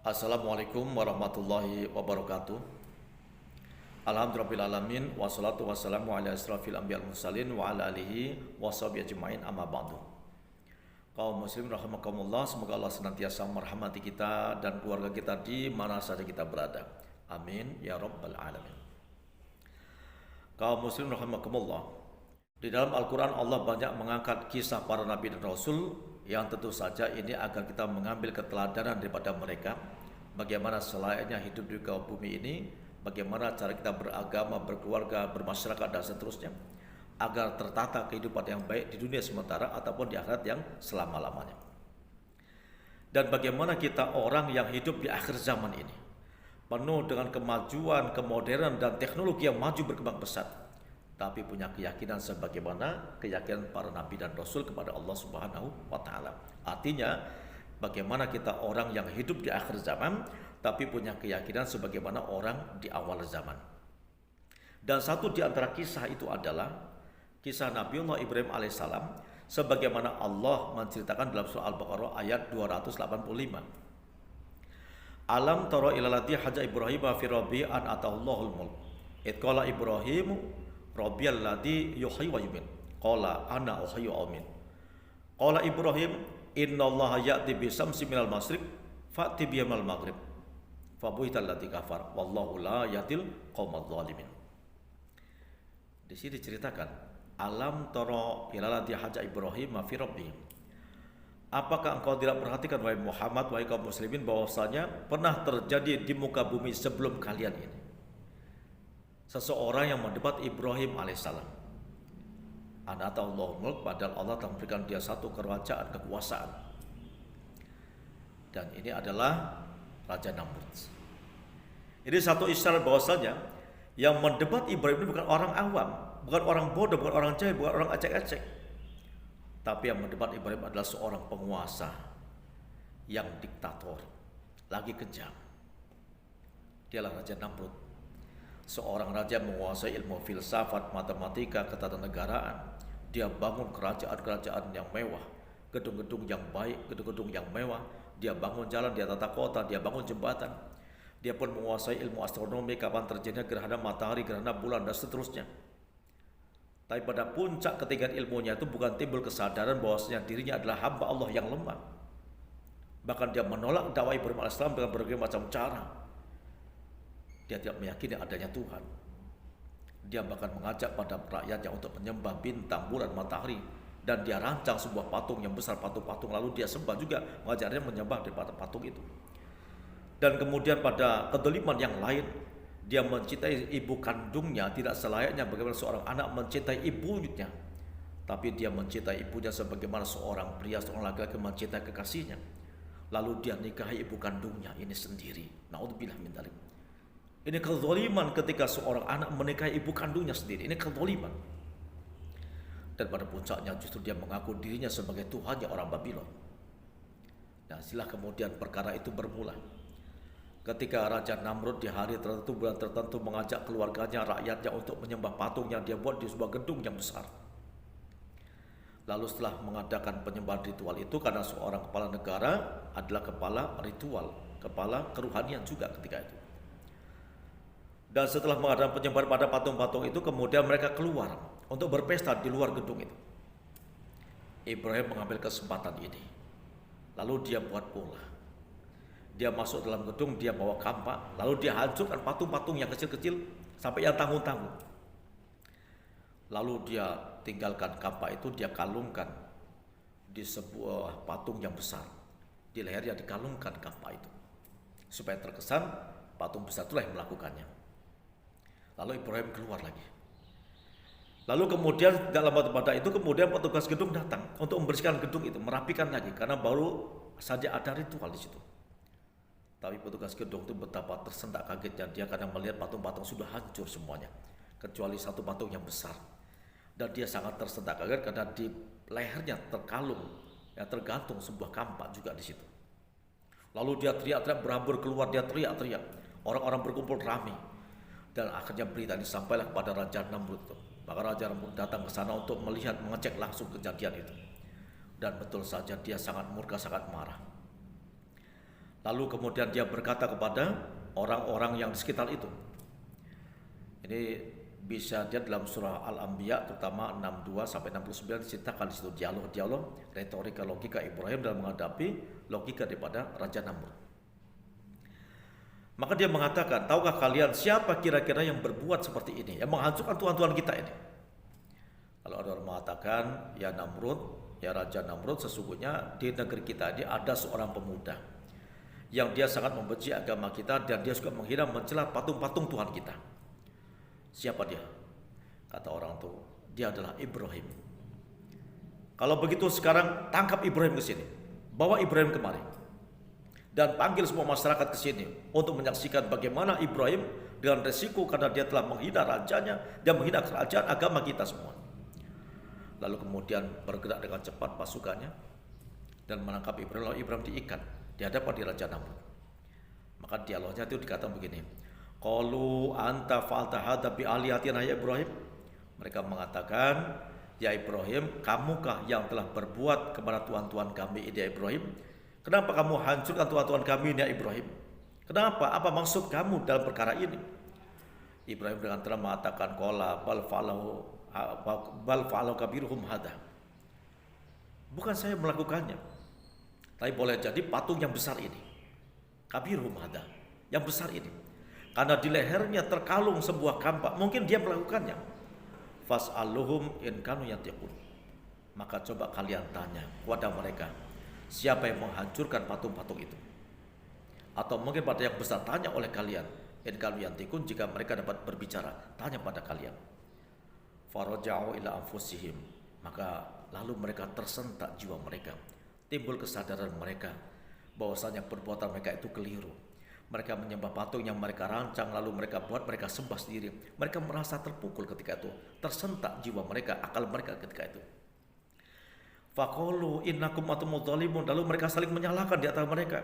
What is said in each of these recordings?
Assalamualaikum warahmatullahi wabarakatuh. Alhamdulillahirrahmanirrahim. Wassalatu wassalamu ala asrafil anbiya'il mursalin wa ala alihi washabihi ajma'in amma ba'du. Kaum muslim rahimakumullah, semoga Allah senantiasa merahmati kita dan keluarga kita di mana saja kita berada. Amin ya rabbal alamin. Kaum muslim rahimakumullah, di dalam Al-Quran Allah banyak mengangkat kisah para nabi dan rasul yang tentu saja ini agar kita mengambil keteladanan daripada mereka. Bagaimana selayaknya hidup di kaum bumi ini, bagaimana cara kita beragama, berkeluarga, bermasyarakat dan seterusnya, agar tertata kehidupan yang baik di dunia sementara ataupun di akhirat yang selama-lamanya. Dan bagaimana kita orang yang hidup di akhir zaman ini, penuh dengan kemajuan, kemodernan dan teknologi yang maju berkembang pesat, tapi punya keyakinan sebagaimana keyakinan para nabi dan rasul kepada Allah Subhanahu wa taala. Artinya, bagaimana kita orang yang hidup di akhir zaman tapi punya keyakinan sebagaimana orang di awal zaman. Dan satu di antara kisah itu adalah kisah Nabiullah Ibrahim alaihissalam sebagaimana Allah menceritakan dalam surah Al-Baqarah ayat 285. Alam tara ilal ladzi haja Ibrahim fi rabbi an atahullahu mulk. Id qala Ibrahim Rabbiyal ladzi yuhyi wa yumiit. Qala ana uhyi wa umiit. Qala Ibrahim innallaha ya'ti bisyamsi minal masyriq fa'ti biha minal maghrib. Fabuhital ladzi kafar wallahu la yahdil qaumadz zalimin. Di sini diceritakan, alam tara ilal ladzi haja Ibrahim fi rabbih. Apakah engkau tidak perhatikan wahai Muhammad, wahai kaum muslimin, bahwasanya pernah terjadi di muka bumi sebelum kalian ini seseorang yang mendebat Ibrahim alaihissalam. Anatallahul mulk, padahal Allah telah memberikan dia satu kerajaan, kekuasaan. Dan ini adalah Raja Namrud. Ini satu isyarat bahwasanya yang mendebat Ibrahim ini bukan orang awam, bukan orang bodoh, bukan orang jahil, bukan orang acek-acek. Tapi yang mendebat Ibrahim adalah seorang penguasa yang diktator, lagi kejam. Dialah Raja Namrud. Seorang raja menguasai ilmu filsafat, matematika, ketatanegaraan. Dia bangun kerajaan-kerajaan yang mewah, gedung-gedung yang baik, gedung-gedung yang mewah. Dia bangun jalan, dia tata kota, dia bangun jembatan. Dia pun menguasai ilmu astronomi, kapan terjadinya gerhana matahari, gerhana bulan, dan seterusnya. Tapi pada puncak ketinggian ilmunya itu bukan timbul kesadaran bahwasanya dirinya adalah hamba Allah yang lemah. Bahkan dia menolak dakwah Ibrahim alaihissalam dengan berbagai macam cara. Dia tidak meyakini adanya Tuhan. Dia bahkan mengajak pada rakyatnya untuk menyembah bintang, bulan, matahari. Dan dia rancang sebuah patung yang besar, patung-patung. Lalu dia sembah juga, mengajarnya menyembah daripada patung itu. Dan kemudian pada kedoliman yang lain, dia mencintai ibu kandungnya tidak selayaknya bagaimana seorang anak mencintai ibunya. Tapi dia mencintai ibunya sebagaimana seorang pria, seorang laki-laki mencintai kekasihnya. Lalu dia nikahi ibu kandungnya ini sendiri. Naudzubillah min dzalik. Ini kezaliman ketika seorang anak menikahi ibu kandungnya sendiri. Ini kezaliman. Dan pada puncaknya justru dia mengaku dirinya sebagai Tuhannya orang Babylon. Nah, setelah kemudian perkara itu bermula. Ketika Raja Namrud di hari tertentu, bulan tertentu mengajak keluarganya, rakyatnya untuk menyembah patung yang dia buat di sebuah gedung yang besar. Lalu setelah mengadakan penyembahan ritual itu, karena seorang kepala negara adalah kepala ritual, kepala keruhanian juga ketika itu. Dan setelah mengadakan penyembahan pada patung-patung itu, kemudian mereka keluar untuk berpesta di luar gedung itu. Ibrahim mengambil kesempatan ini. Lalu dia buat pola. Dia masuk dalam gedung, dia bawa kampak, lalu dia hancurkan patung-patung yang kecil-kecil sampai yang tanggung-tanggung. Lalu dia tinggalkan kampak itu, dia kalungkan di sebuah patung yang besar. Di lehernya dikalungkan kampak itu. Supaya terkesan patung besar itulah yang melakukannya. Lalu Ibrahim keluar lagi. Lalu kemudian dalam pada itu kemudian petugas gedung datang untuk membersihkan gedung itu, merapikan lagi karena baru saja ada ritual di situ. Tapi petugas gedung itu betapa tersentak kagetnya dia karena melihat patung-patung sudah hancur semuanya, kecuali satu patung yang besar. Dan dia sangat tersentak kaget karena di lehernya terkalung, ya tergantung sebuah kampak juga di situ. Lalu dia teriak-teriak berhabur keluar, dia teriak-teriak. Orang-orang berkumpul ramai. Dan akhirnya berita disampaikan kepada Raja Namrud itu. Maka Raja Namrud datang ke sana untuk melihat, mengecek langsung kejadian itu. Dan betul saja dia sangat murka, sangat marah. Lalu kemudian dia berkata kepada orang-orang yang di sekitar itu. Ini bisa dia dalam surah Al-Anbiya terutama 62 sampai 69 diceritakan di situ dialog-dialog retorika logika Ibrahim dalam menghadapi logika daripada Raja Namrud. Maka dia mengatakan, tahukah kalian siapa kira-kira yang berbuat seperti ini, yang menghancurkan Tuhan-Tuhan kita ini? Lalu ada orang mengatakan, ya Namrud, ya Raja Namrud, sesungguhnya di negeri kita ini ada seorang pemuda yang dia sangat membenci agama kita dan dia juga menghina mencela patung-patung Tuhan kita. Siapa dia? Kata orang itu, dia adalah Ibrahim. Kalau begitu sekarang tangkap Ibrahim ke sini, bawa Ibrahim kemari, dan panggil semua masyarakat ke sini untuk menyaksikan bagaimana Ibrahim dengan resiko karena dia telah menghina rajanya, dia menghina kerajaan agama kita semua. Lalu kemudian bergerak dengan cepat pasukannya dan menangkap Ibrahim. Lalu Ibrahim diikat di hadapan di Raja Namrud. Maka dialognya itu dikatakan begini, qalu anta fa'alta hadza bi alihatina ya Ibrahim. Mereka mengatakan, ya Ibrahim, kamukah yang telah berbuat kepada tuhan-tuhan kami ini ya Ibrahim? Kenapa kamu hancurkan tuhan-tuhan kami ini ya Ibrahim? Kenapa? Apa maksud kamu dalam perkara ini? Ibrahim dengan terang mengatakan, qala bal fa'alu kabiruhum hadza. Bukan saya melakukannya, tapi boleh jadi patung yang besar ini, kabiruhum hadza, yang besar ini, karena di lehernya terkalung sebuah kampak, mungkin dia melakukannya. Fas'aluhum in kanu yatiqun. Maka coba kalian tanya kepada mereka, siapa yang menghancurkan patung-patung itu? Atau mungkin pada yang besar, tanya oleh kalian, in kanu yatiqun, jika mereka dapat berbicara, tanya pada kalian. Faraja'u ila anfusihim. Maka lalu mereka tersentak jiwa mereka, timbul kesadaran mereka bahwasanya perbuatan mereka itu keliru. Mereka menyembah patung yang mereka rancang, lalu mereka buat, mereka sembah sendiri. Mereka merasa terpukul ketika itu, tersentak jiwa mereka, akal mereka ketika itu. Faqalu innakum atumul dzalimun. Lalu mereka saling menyalahkan di antara mereka.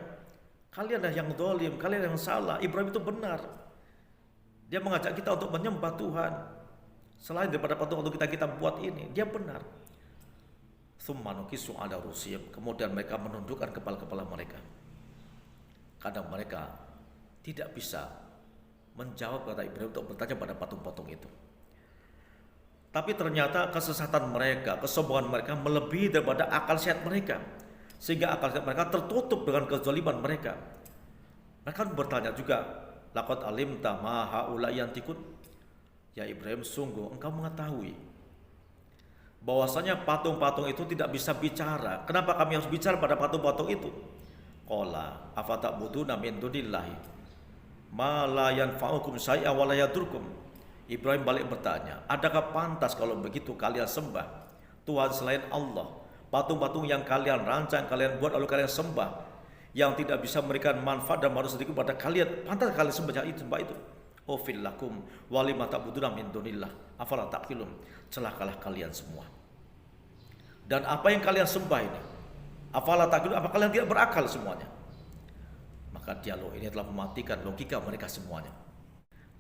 Kalian yang zalim, kalian yang salah. Ibrahim itu benar. Dia mengajak kita untuk menyembah Tuhan selain daripada patung-patung kita buat ini. Dia benar. Tsumma nukisu ala rusiyim. Kemudian mereka menundukkan kepala-kepala mereka, karena mereka tidak bisa menjawab kata Ibrahim untuk bertanya pada patung-patung itu. Tapi ternyata kesesatan mereka, kesombongan mereka melebihi daripada akal sehat mereka, sehingga akal sehat mereka tertutup dengan kezaliman mereka. Mereka bertanya juga, laqad alimta ma haula yantikun. Ya Ibrahim, sungguh engkau mengetahui bahwasanya patung-patung itu tidak bisa bicara. Kenapa kami harus bicara pada patung-patung itu? Qala afata'buduna min dunillahi ma la yanfa'ukum syai'a wa la yadurkum. Ibrahim balik bertanya, adakah pantas kalau begitu kalian sembah Tuhan selain Allah, patung-patung yang kalian rancang, kalian buat lalu kalian sembah, yang tidak bisa memberikan manfaat dan maruah sedikit pada kalian? Pantas kalian sembah itu? Ufil lakum wa lima ta'buduna min dunillah afala ta'qilun. Celakalah kalian semua. Dan apa yang kalian sembah ini, afala ta'qilun, apa kalian tidak berakal semuanya? Maka dialog ini telah mematikan logika mereka semuanya.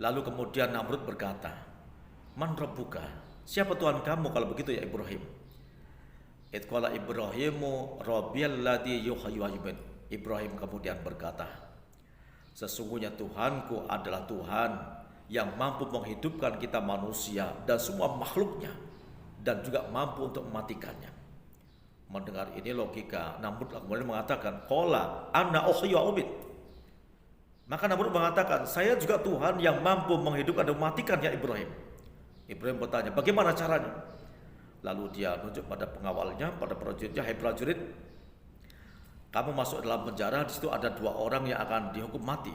Lalu kemudian Namrud berkata, man rabbuka, siapa Tuhan kamu kalau begitu ya Ibrahim? Itqala Ibrahimu rabbiyalladzi yuhyi wa yumiit. Ibrahim kemudian berkata, sesungguhnya Tuhanku adalah Tuhan yang mampu menghidupkan kita manusia dan semua makhluknya, dan juga mampu untuk mematikannya. Mendengar ini logika, Namrud kemudian mengatakan, qala ana uhyi wa umiit. Maka Namrud mengatakan, saya juga Tuhan yang mampu menghidupkan dan mematikan ya Ibrahim. Ibrahim bertanya, bagaimana caranya? Lalu dia menunjuk pada pengawalnya, pada prajuritnya, hai prajurit, kamu masuk dalam penjara, di situ ada 2 orang yang akan dihukum mati.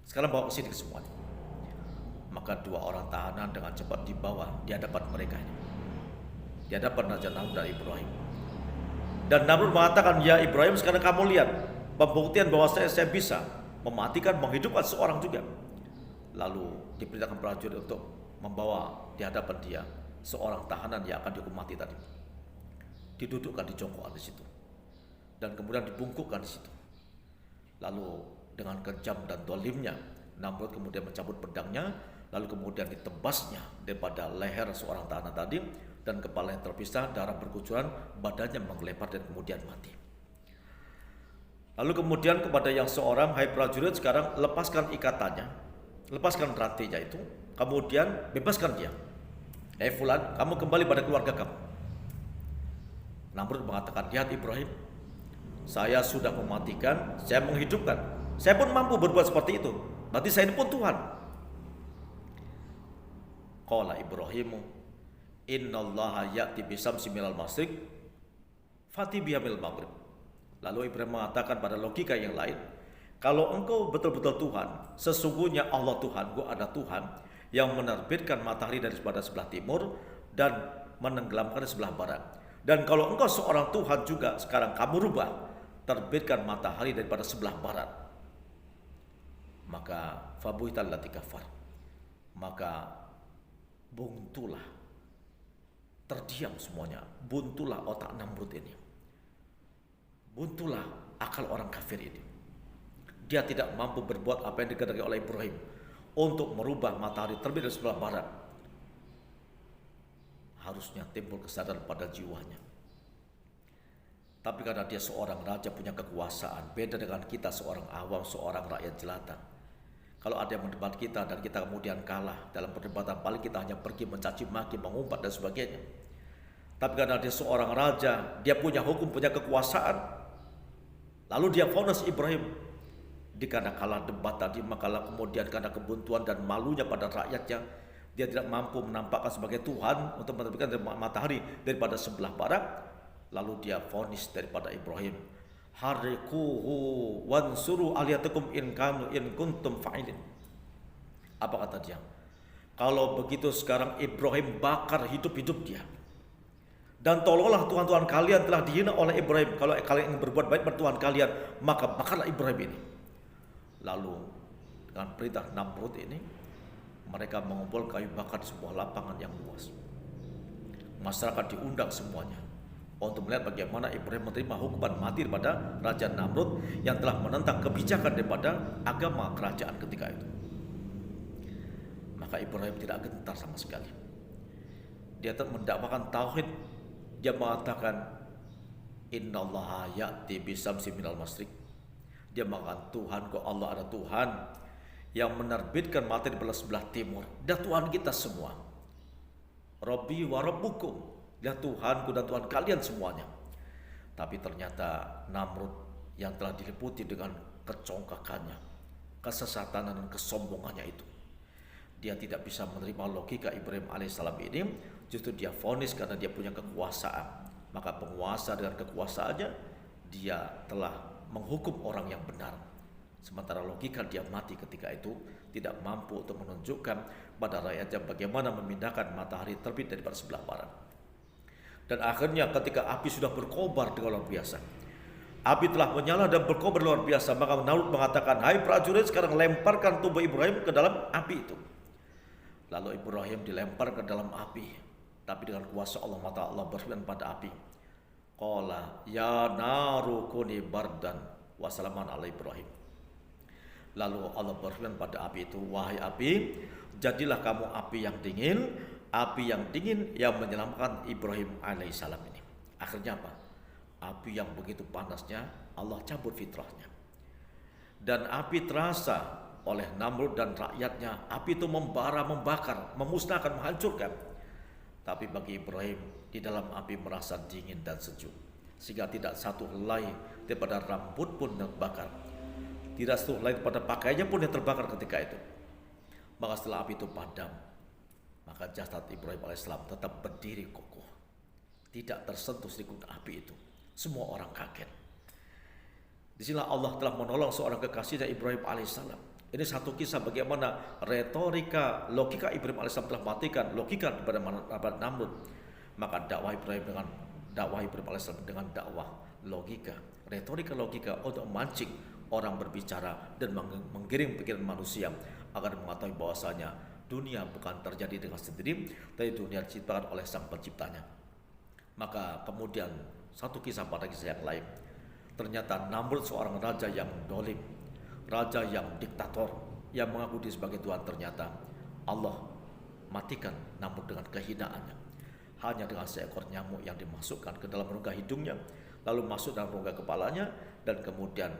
Sekarang bawa ke sini semuanya. Maka 2 orang tahanan dengan cepat dibawa di hadapan mereka, di hadapan Raja Namrud dan Ibrahim. Dan Namrud mengatakan, ya Ibrahim, sekarang kamu lihat pembuktian bahwa saya bisa mematikan, menghidupkan seorang juga. Lalu diperintahkan prajurit untuk membawa di hadapan dia seorang tahanan yang akan dihukum mati tadi. Didudukkan di jongkokan di situ, dan kemudian dibungkukkan di situ. Lalu dengan kejam dan dolimnya, Namrud kemudian mencabut pedangnya, lalu kemudian ditebasnya daripada leher seorang tahanan tadi, dan kepalanya terpisah, darah berkucuran, badannya menggelepar dan kemudian mati. Lalu kemudian kepada yang seorang, hai prajurit, sekarang lepaskan ikatannya, lepaskan rantainya itu, kemudian bebaskan dia. Hai fulan, kamu kembali pada keluarga kamu. Namrud mengatakan, lihat Ibrahim, saya sudah mematikan, saya menghidupkan, saya pun mampu berbuat seperti itu. Berarti saya ini pun Tuhan. Qala Ibrahimu, innallaha ya'ti bisamsi minal masyriq fati biha minal maghrib. Lalu Ibrahim mengatakan pada logika yang lain, kalau engkau betul-betul Tuhan, sesungguhnya Allah Tuhan, gua ada Tuhan yang menerbitkan matahari dari sebelah timur dan menenggelamkan di sebelah barat. Dan kalau engkau seorang Tuhan juga, sekarang kamu rubah, terbitkan matahari daripada sebelah barat. Maka fabuhital lati kafar. Maka buntulah, terdiam semuanya, buntulah otak Namrud ini. Buntulah akal orang kafir ini. Dia tidak mampu berbuat apa yang dikehendaki oleh Ibrahim untuk merubah matahari terbit dari sebelah barat. Harusnya timbul kesadaran pada jiwanya. Tapi karena dia seorang raja punya kekuasaan, beda dengan kita seorang awam, seorang rakyat jelata. Kalau ada yang mendebat kita dan kita kemudian kalah dalam perdebatan, paling kita hanya pergi mencaci maki, mengumpat dan sebagainya. Tapi karena dia seorang raja, dia punya hukum, punya kekuasaan, lalu dia vonis Ibrahim, karena kalah debat tadi, maka kemudian karena kebuntuan dan malunya pada rakyatnya, dia tidak mampu menampakkan sebagai Tuhan untuk menerbitkan matahari daripada sebelah barat. Lalu dia vonis daripada Ibrahim, harikuhu wansuru aliyatakum in kuntum fa'ilin. Apa kata dia? Kalau begitu sekarang Ibrahim bakar hidup-hidup dia. Dan tolonglah Tuhan-Tuhan kalian telah dihina oleh Ibrahim. Kalau kalian ingin berbuat baik pada Tuhan kalian, maka bakarlah Ibrahim ini. Lalu dengan perintah Namrud ini, mereka mengumpul kayu bakar di sebuah lapangan yang luas. Masyarakat diundang semuanya untuk melihat bagaimana Ibrahim menerima hukuman mati daripada Raja Namrud yang telah menentang kebijakan daripada agama kerajaan ketika itu. Maka Ibrahim tidak gentar sama sekali. Dia tetap mendakwakan tauhid. Dia mengatakan, innallaha ya'ti bisamsi minal masyriq. Dia mengatakan, Tuhan, kok Allah ada Tuhan yang menerbitkan matahari dari sebelah timur. Dia Tuhan kita semua. Rabbi wa rabbukum. Dia Tuhanku dan Tuhan kalian semuanya. Tapi ternyata Namrud yang telah diliputi dengan kecongkakannya, kesesatan dan kesombongannya itu, dia tidak bisa menerima logika Ibrahim alaihissalam ini. Justru dia vonis karena dia punya kekuasaan. Maka penguasa dengan kekuasaannya, dia telah menghukum orang yang benar. Sementara logika dia mati ketika itu tidak mampu untuk menunjukkan pada rakyatnya bagaimana memindahkan matahari terbit daripada sebelah barat. Dan akhirnya ketika api sudah berkobar dengan luar biasa, api telah menyala dan berkobar luar biasa, maka Namrud mengatakan, hai prajurit, sekarang lemparkan tubuh Ibrahim ke dalam api itu. Lalu Ibrahim dilempar ke dalam api. Tapi dengan kuasa Allah, mata Allah berfirman pada api, qala ya naru kuni bardan wa salaman ala Ibrahim. Lalu Allah berfirman pada api itu, wahai api, jadilah kamu api yang dingin yang menyelamatkan Ibrahim alaihissalam ini. Akhirnya apa? Api yang begitu panasnya, Allah cabut fitrahnya. Dan api terasa oleh Namrud dan rakyatnya. Api itu membara, membakar, memusnahkan, menghancurkan. Tapi bagi Ibrahim, di dalam api merasa dingin dan sejuk, sehingga tidak satu helai daripada rambut pun yang terbakar, tidak satu helai daripada pakaiannya pun yang terbakar ketika itu. Maka setelah api itu padam, maka jasad Ibrahim alaihissalam tetap berdiri kokoh, tidak tersentuh sedikit api itu. Semua orang kaget. Disinilah Allah telah menolong seorang kekasihnya Ibrahim alaihissalam. Ini satu kisah bagaimana retorika, logika Ibrahim alaihissalam telah matikan logika kepada Namrud. Maka dakwah Ibrahim alaihissalam dengan dakwah logika, retorika logika untuk memancing orang berbicara dan menggiring pikiran manusia agar mengetahui bahwasanya dunia bukan terjadi dengan sendiri, tapi dunia diciptakan oleh Sang Penciptanya. Maka kemudian satu kisah pada kisah yang lain, ternyata Namrud seorang raja yang dolim, raja yang diktator, yang mengaku diri sebagai Tuhan. Ternyata Allah matikan Namrud dengan kehinaannya, hanya dengan seekor nyamuk yang dimasukkan ke dalam rongga hidungnya, lalu masuk dalam rongga kepalanya, dan kemudian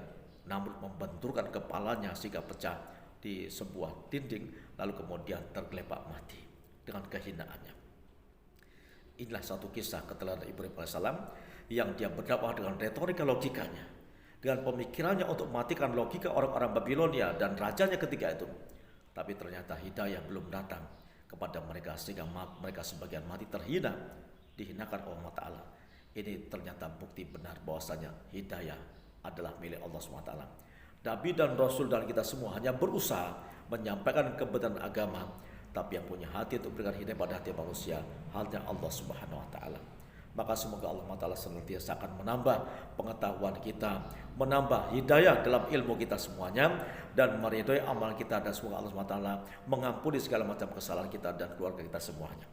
Namrud membenturkan kepalanya sehingga pecah di sebuah dinding, lalu kemudian tergeletak mati dengan kehinaannya. Inilah satu kisah keteladanan Ibrahim alaihissalam yang dia berdakwah dengan retorika logikanya, dengan pemikirannya untuk mematikan logika orang-orang Babilonia dan rajanya ketika itu. Tapi ternyata hidayah belum datang kepada mereka sehingga mereka sebagian mati terhina, dihinakan Allah Ta'ala. Ini ternyata bukti benar bahwasanya hidayah adalah milik Allah SWT. Nabi dan Rasul dan kita semua hanya berusaha menyampaikan kebenaran agama, tapi yang punya hati untuk berikan hidayah pada hati manusia hanya Allah Subhanahu wa taala. Maka semoga Allah Ta'ala senantiasa akan menambah pengetahuan kita, menambah hidayah dalam ilmu kita semuanya, dan meridhoi amal kita, dan semoga Allah SWT mengampuni segala macam kesalahan kita dan keluarga kita semuanya.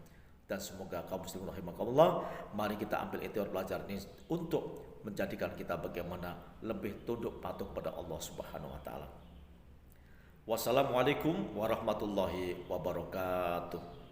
Dan semoga kaum muslimin rahimakumullah, mari kita ambil etior belajar ini untuk menjadikan kita bagaimana lebih tunduk patuh pada Allah Subhanahu wa taala. Wassalamualaikum warahmatullahi wabarakatuh.